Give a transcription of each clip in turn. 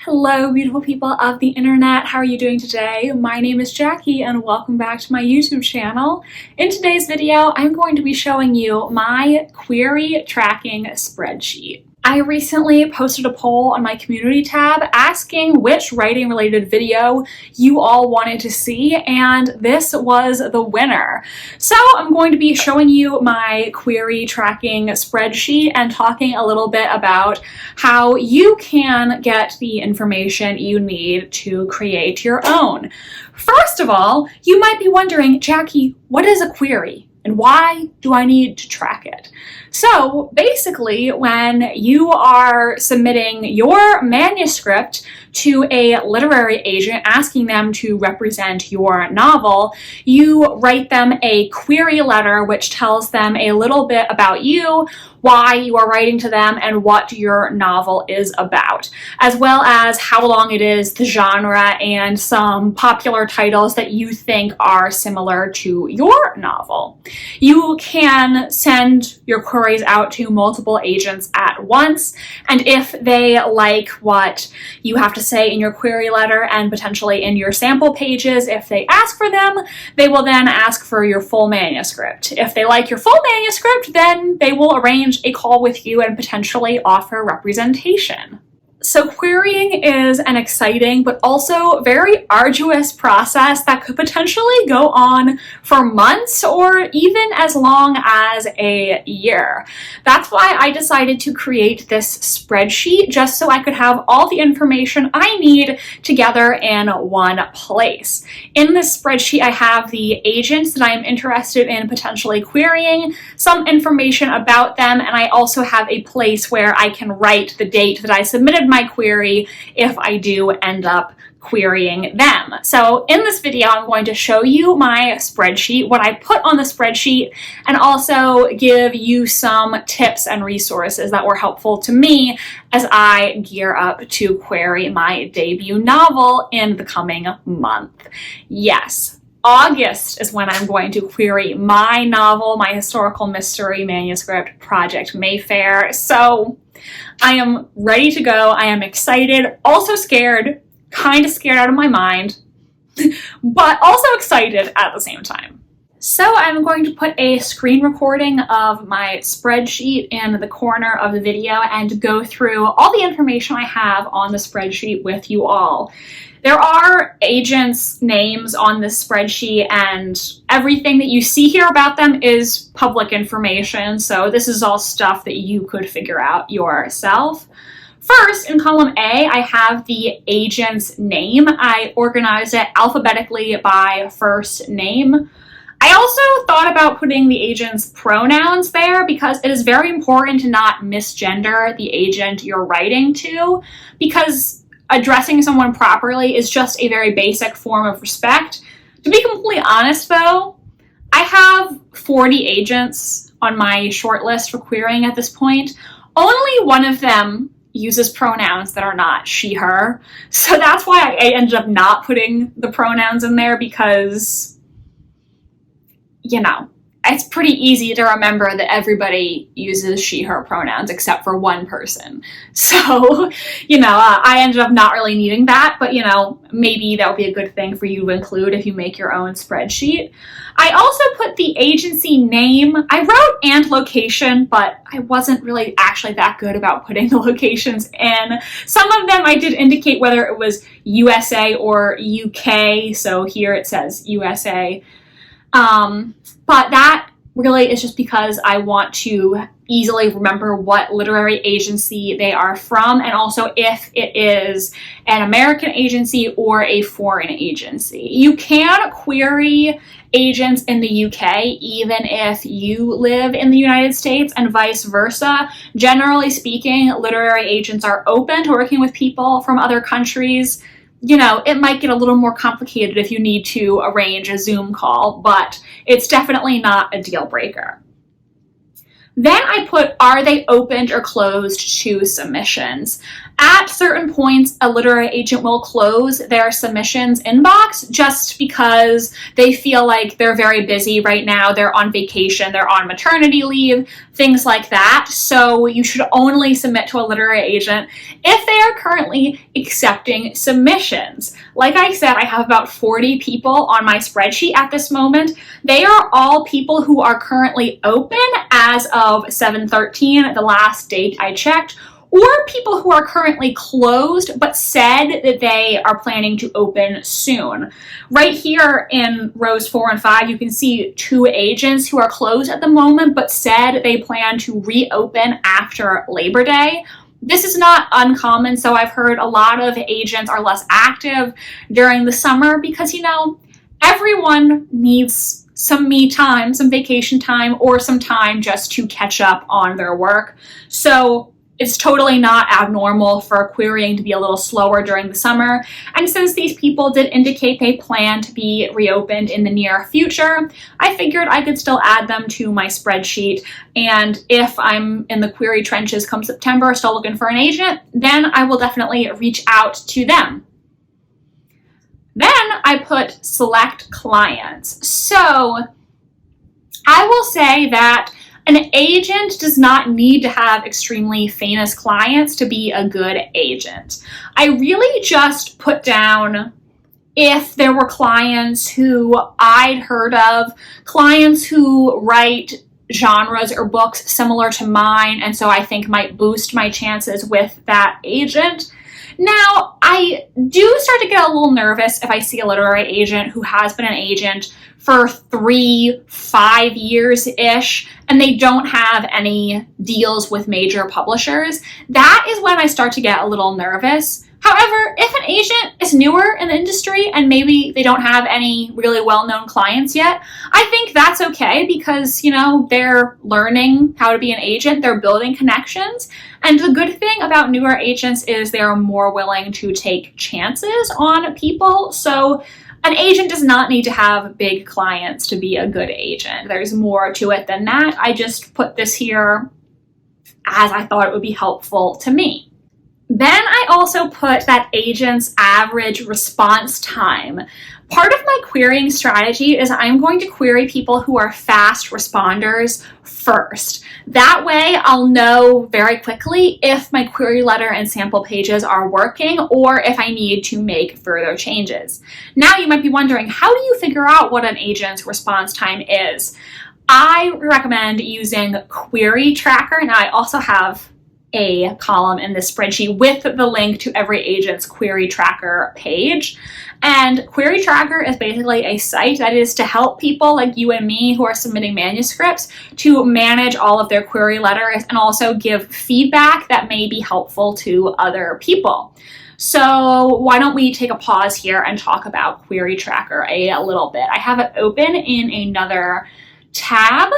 Hello, beautiful people of the internet. How are you doing today? My name is Jackie and welcome back to my YouTube channel. In today's video, I'm going to be showing you my query tracking spreadsheet. I recently posted a poll on my community tab asking which writing related video you all wanted to see, and this was the winner. So I'm going to be showing you my query tracking spreadsheet and talking a little bit about how you can get the information you need to create your own. First of all, you might be wondering, Jackie, what is a query? And why do I need to track it? So basically, when you are submitting your manuscript to a literary agent asking them to represent your novel, you write them a query letter which tells them a little bit about you, why you are writing to them, and what your novel is about, as well as how long it is, the genre, and some popular titles that you think are similar to your novel. You can send your queries out to multiple agents at once, and if they like what you have to say in your query letter and potentially in your sample pages, if they ask for them, they will then ask for your full manuscript. If they like your full manuscript, then they will arrange a call with you and potentially offer representation. So querying is an exciting but also very arduous process that could potentially go on for months or even as long as a year. That's why I decided to create this spreadsheet, just so I could have all the information I need together in one place. In this spreadsheet, I have the agents that I am interested in potentially querying, some information about them, and I also have a place where I can write the date that I submitted my query if I do end up querying them. So in this video, I'm going to show you my spreadsheet, what I put on the spreadsheet, and also give you some tips and resources that were helpful to me as I gear up to query my debut novel in the coming month. Yes, August is when I'm going to query my novel, my historical mystery manuscript, Project Mayfair. So I am ready to go. I am excited, also scared, kind of scared out of my mind, but also excited at the same time. So I'm going to put a screen recording of my spreadsheet in the corner of the video and go through all the information I have on the spreadsheet with you all. There are agents' names on this spreadsheet, and everything that you see here about them is public information, so this is all stuff that you could figure out yourself. First, in column A, I have the agent's name. I organized it alphabetically by first name. I also thought about putting the agent's pronouns there because it is very important to not misgender the agent you're writing to, because addressing someone properly is just a very basic form of respect. To be completely honest though, I have 40 agents on my short list for querying at this point. Only one of them uses pronouns that are not she, her. So that's why I ended up not putting the pronouns in there, because, you know, it's pretty easy to remember that everybody uses she, her pronouns except for one person. So, you know, I ended up not really needing that, but, you know, maybe that would be a good thing for you to include if you make your own spreadsheet. I also put the agency name. I wrote and location, but I wasn't really actually that good about putting the locations in. Some of them I did indicate whether it was USA or UK, so here it says USA. But that really is just because I want to easily remember what literary agency they are from, and also if it is an American agency or a foreign agency. You can query agents in the UK even if you live in the United States, and vice versa. Generally speaking, literary agents are open to working with people from other countries. You know, it might get a little more complicated if you need to arrange a Zoom call, but it's definitely not a deal breaker. Then I put, are they opened or closed to submissions? At certain points, a literary agent will close their submissions inbox just because they feel like they're very busy right now. They're on vacation, they're on maternity leave, things like that. So you should only submit to a literary agent if they are currently accepting submissions. Like I said, I have about 40 people on my spreadsheet at this moment. They are all people who are currently open as of 7/13, the last date I checked, or people who are currently closed but said that they are planning to open soon. Right here in rows 4 and 5, you can see 2 agents who are closed at the moment but said they plan to reopen after Labor Day. This is not uncommon, so I've heard a lot of agents are less active during the summer because, you know, everyone needs some me time, some vacation time, or some time just to catch up on their work. So it's totally not abnormal for querying to be a little slower during the summer. And since these people did indicate they plan to be reopened in the near future, I figured I could still add them to my spreadsheet. And if I'm in the query trenches come September, still looking for an agent, then I will definitely reach out to them. Then I put select clients. So I will say that an agent does not need to have extremely famous clients to be a good agent. I really just put down if there were clients who I'd heard of, clients who write genres or books similar to mine, and so I think might boost my chances with that agent. Now, I do start to get a little nervous if I see a literary agent who has been an agent for 3-5 years-ish, and they don't have any deals with major publishers. That is when I start to get a little nervous. However, if an agent is newer in the industry and maybe they don't have any really well-known clients yet, I think that's okay because, you know, they're learning how to be an agent, they're building connections. And the good thing about newer agents is they're more willing to take chances on people. So an agent does not need to have big clients to be a good agent. There's more to it than that. I just put this here as I thought it would be helpful to me. Then I also put that agent's average response time. Part of my querying strategy is I'm going to query people who are fast responders first. That way I'll know very quickly if my query letter and sample pages are working or if I need to make further changes. Now you might be wondering, how do you figure out what an agent's response time is? I recommend using Query Tracker, and I also have a column in this spreadsheet with the link to every agent's Query Tracker page. And Query Tracker is basically a site that is to help people like you and me who are submitting manuscripts to manage all of their query letters and also give feedback that may be helpful to other people. So why don't we take a pause here and talk about Query Tracker a little bit. I have it open in another tab.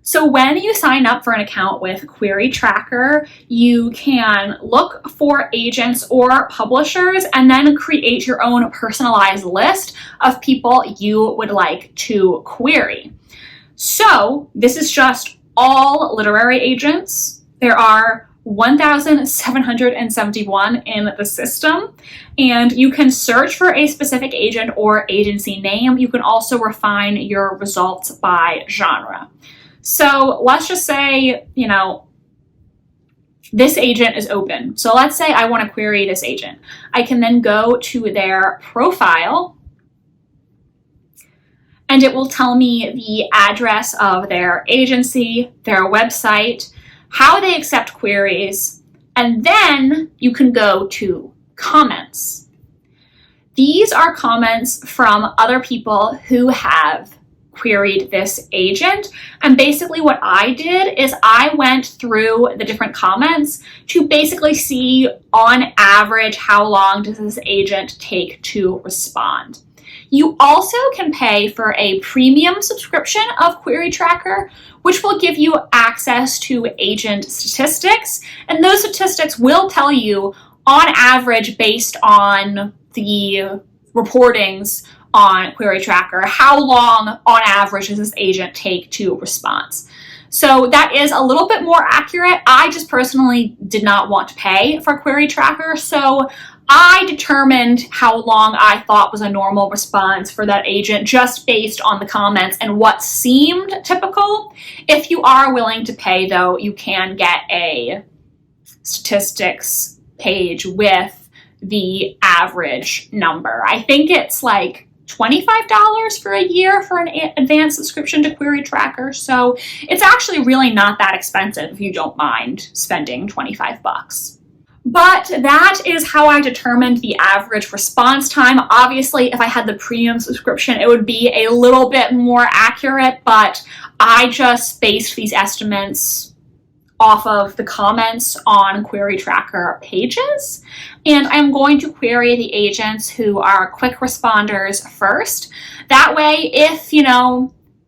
So when you sign up for an account with Query Tracker, you can look for agents or publishers and then create your own personalized list of people you would like to query. So this is just all literary agents. There are 1,771 in the system, and you can search for a specific agent or agency name. You can also refine your results by genre. So let's just say, you know, this agent is open. So let's say I want to query this agent. I can then go to their profile and it will tell me the address of their agency, their website, how they accept queries, and then you can go to comments. These are comments from other people who have queried this agent. And basically what I did is I went through the different comments to basically see on average how long does this agent take to respond. You also can pay for a premium subscription of Query Tracker, which will give you access to agent statistics. And those statistics will tell you on average based on the reportings on Query Tracker, how long on average does this agent take to response. So that is a little bit more accurate. I just personally did not want to pay for Query Tracker, so I determined how long I thought was a normal response for that agent just based on the comments and what seemed typical. If you are willing to pay, though, you can get a statistics page with the average number. I think it's like $25 for a year for an advanced subscription to Query Tracker. So it's actually really not that expensive if you don't mind spending 25 bucks. But that is how I determined the average response time. Obviously, if I had the premium subscription, it would be a little bit more accurate, but I just based these estimates off of the comments on Query Tracker pages. And I'm going to query the agents who are quick responders first. That way, if,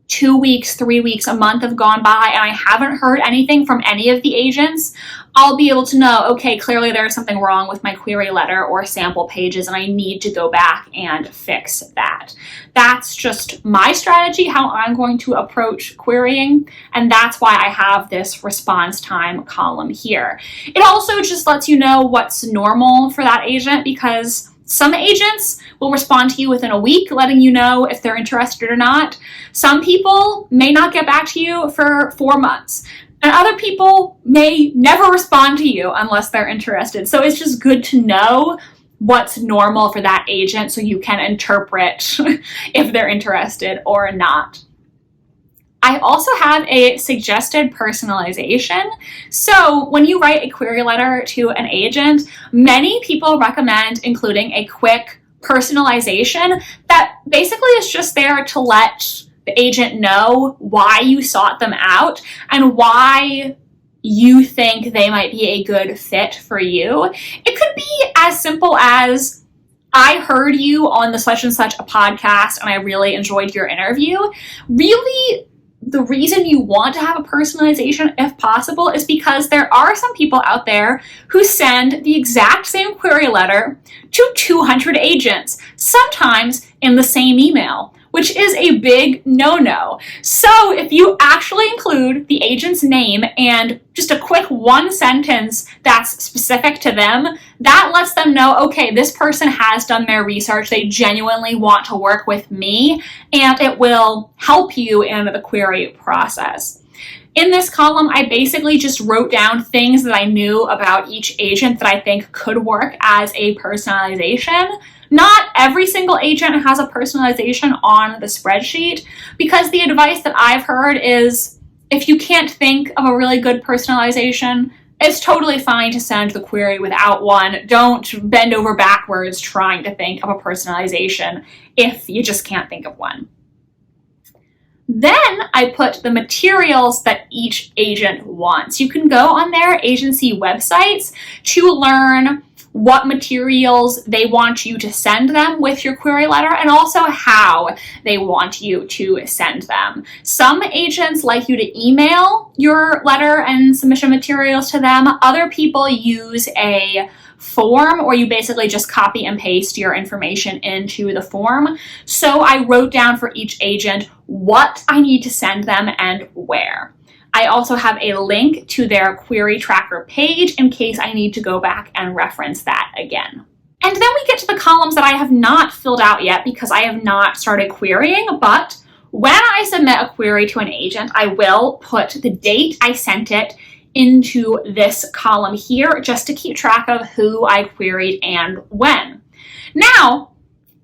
2 weeks, 3 weeks, a month have gone by and I haven't heard anything from any of the agents, I'll be able to know, okay, clearly there's something wrong with my query letter or sample pages and I need to go back and fix that. That's just my strategy, how I'm going to approach querying, and that's why I have this response time column here. It also just lets you know what's normal for that agent, because some agents will respond to you within a week, letting you know if they're interested or not. Some people may not get back to you for 4 months. And other people may never respond to you unless they're interested. So it's just good to know what's normal for that agent so you can interpret if they're interested or not. I also have a suggested personalization. So when you write a query letter to an agent, many people recommend including a quick personalization that basically is just there to let the agent know why you sought them out and why you think they might be a good fit for you. It could be as simple as, I heard you on the such and such a podcast and I really enjoyed your interview. Really, the reason you want to have a personalization, if possible, is because there are some people out there who send the exact same query letter to 200 agents, sometimes in the same email, which is a big no-no. So if you actually include the agent's name and just a quick one sentence that's specific to them, that lets them know, okay, this person has done their research, they genuinely want to work with me, and it will help you in the query process. In this column, I basically just wrote down things that I knew about each agent that I think could work as a personalization. Not every single agent has a personalization on the spreadsheet, because the advice that I've heard is if you can't think of a really good personalization, it's totally fine to send the query without one. Don't bend over backwards trying to think of a personalization if you just can't think of one. Then I put the materials that each agent wants. You can go on their agency websites to learn what materials they want you to send them with your query letter, and also how they want you to send them. Some agents like you to email your letter and submission materials to them. Other people use a form, or you basically just copy and paste your information into the form. So I wrote down for each agent what I need to send them and where. I also have a link to their query tracker page in case I need to go back and reference that again. And then we get to the columns that I have not filled out yet because I have not started querying, but when I submit a query to an agent, I will put the date I sent it into this column here just to keep track of who I queried and when. Now,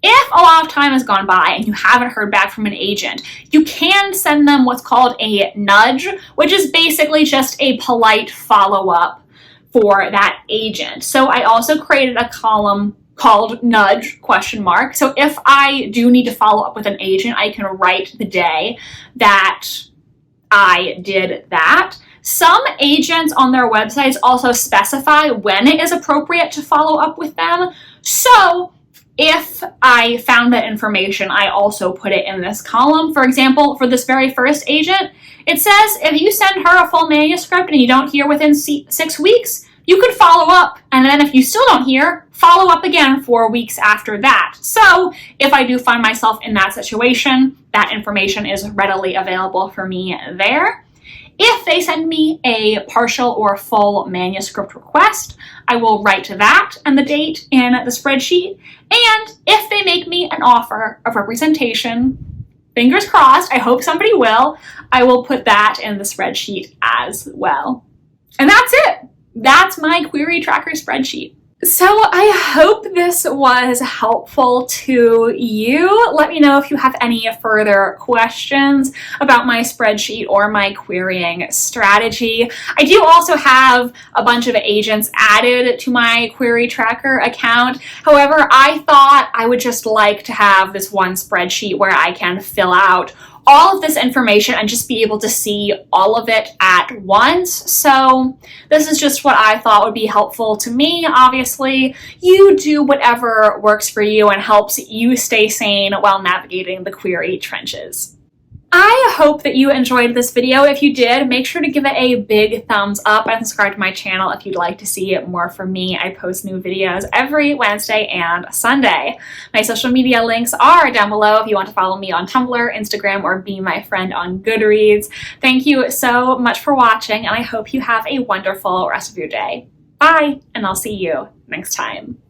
if a lot of time has gone by and you haven't heard back from an agent, you can send them what's called a nudge, which is basically just a polite follow-up for that agent. So I also created a column called nudge ? So if I do need to follow up with an agent, I can write the day that I did that. Some agents on their websites also specify when it is appropriate to follow up with them. So if I found that information, I also put it in this column. For example, for this very first agent, it says if you send her a full manuscript and you don't hear within 6 weeks, you could follow up. And then if you still don't hear, follow up again 4 weeks after that. So if I do find myself in that situation, that information is readily available for me there. If they send me a partial or full manuscript request, I will write to that and the date in the spreadsheet. And if they make me an offer of representation, fingers crossed, I hope somebody will, I will put that in the spreadsheet as well. And that's it. That's my query tracker spreadsheet. So I hope this was helpful to you. Let me know if you have any further questions about my spreadsheet or my querying strategy. I do also have a bunch of agents added to my query tracker account. However, I thought I would just like to have this one spreadsheet where I can fill out all of this information and just be able to see all of it at once. So this is just what I thought would be helpful to me. Obviously, you do whatever works for you and helps you stay sane while navigating the query trenches. I hope that you enjoyed this video. If you did, make sure to give it a big thumbs up and subscribe to my channel if you'd like to see more from me. I post new videos every Wednesday and Sunday. My social media links are down below if you want to follow me on Tumblr, Instagram, or be my friend on Goodreads. Thank you so much for watching, and I hope you have a wonderful rest of your day. Bye, and I'll see you next time.